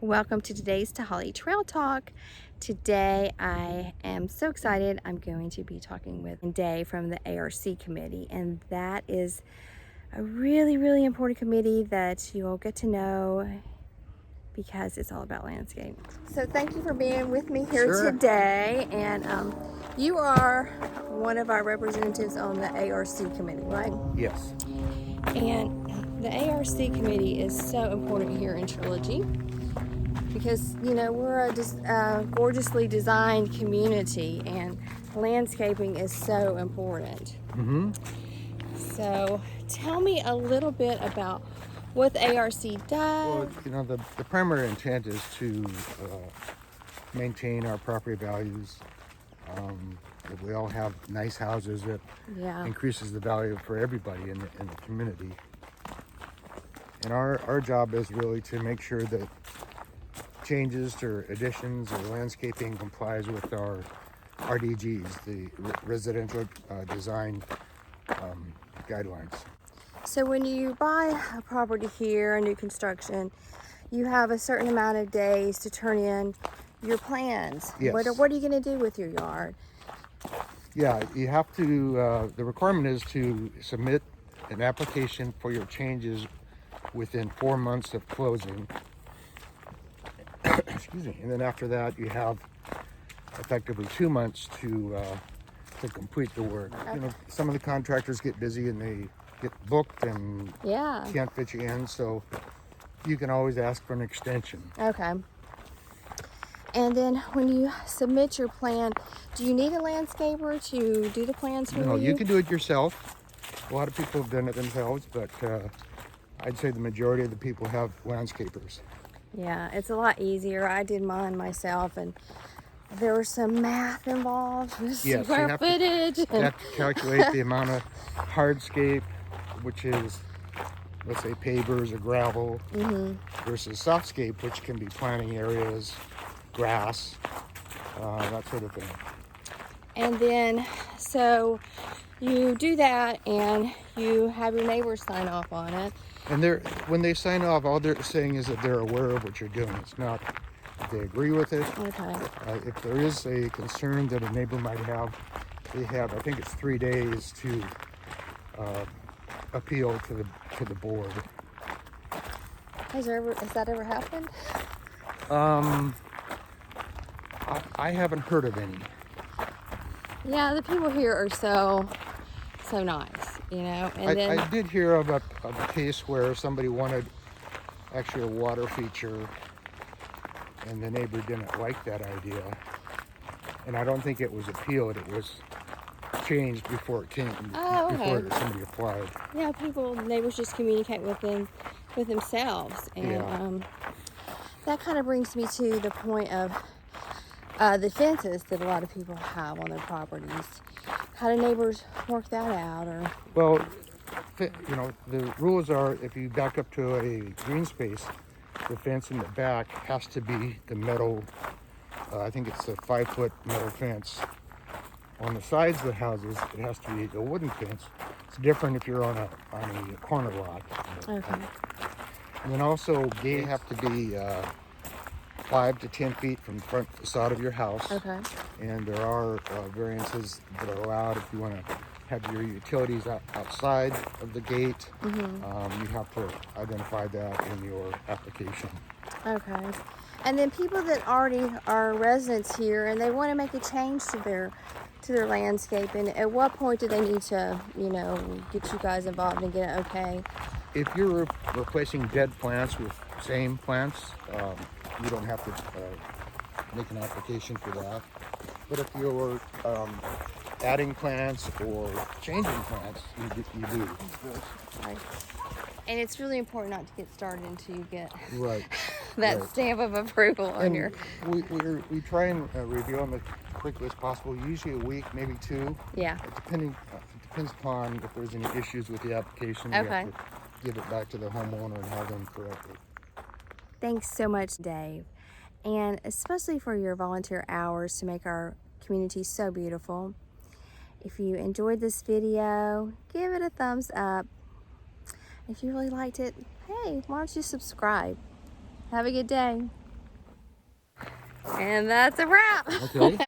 Welcome to today's Tehaleh Trail Talk. Today I am so excited. I'm going to be talking with Dave from the ARC committee, and that is a really important committee that you'll get to know because it's all about landscape. So thank you for being with me here today, and you are one of our representatives on the ARC committee, right? Yes. And the ARC committee is so important here in Trilogy because, you know, we're a gorgeously designed community and landscaping is so important. So tell me a little bit about what the ARC does. Well, you know, the primary intent is to maintain our property values. If we all have nice houses, it increases the value for everybody in the community. And our job is really to make sure that changes or additions or landscaping complies with our RDGs, the residential design guidelines. So when you buy a property here, a new construction, you have a certain amount of days to turn in your plans. Yes. What are you going to do with your yard? Yeah, you have to, the requirement is to submit an application for your changes within 4 months of closing. Excuse me. And then after that, you have effectively 2 months to complete the work. Okay. You know, some of the contractors get busy and they get booked and can't fit you in, so you can always ask for an extension. Okay. And then when you submit your plan, do you need a landscaper to do the plans for you? No, you can do it yourself. A lot of people have done it themselves, but I'd say the majority of the people have landscapers. Yeah, it's a lot easier. I did mine myself, and there was some math involved, square footage. You have to calculate the amount of hardscape, which is, let's say, pavers or gravel, versus softscape, which can be planting areas, grass, that sort of thing. And then, so you do that, and you have your neighbors sign off on it. And when they sign off, all they're saying is that they're aware of what you're doing. It's not that they agree with it. Okay. If there is a concern that a neighbor might have, they have, I think it's 3 days to appeal to the board. Has that ever happened? I haven't heard of any. Yeah, the people here are so nice, you know. And I did hear of a case where somebody wanted actually a water feature, and the neighbor didn't like that idea. And I don't think it was appealed; it was changed before it came. Before somebody applied. Yeah, neighbors just communicate with themselves, and that kind of brings me to the point of the fences that a lot of people have on their properties. How do neighbors work that out? Or well, you know, the rules are if you back up to a green space, the fence in the back has to be the metal. I think it's a 5-foot metal fence. On the sides of the houses, it has to be a wooden fence. It's different if you're on a corner lot. Okay. And then also, gates have to be 5 to 10 feet from the front facade of your house. Okay. And there are variances that are allowed if you want to have your utilities outside of the gate. You have to identify that in your application. Okay. And then people that already are residents here and they want to make a change to their landscape, and at what point do they need to, you know, get you guys involved and get it okay? If you're replacing dead plants with same plants, you don't have to make an application for that. But if you're adding plants or changing plants, you do. Right. And it's really important not to get started until you get that stamp of approval on your... We try and review them as quickly as possible, usually a week, maybe 2. Yeah. It depends upon if there's any issues with the application. We have to give it back to the homeowner and have them correct it. Thanks so much, Dave. And especially for your volunteer hours to make our community so beautiful. If you enjoyed this video, give it a thumbs up. If you really liked it, hey, why don't you subscribe? Have a good day. And that's a wrap. Okay.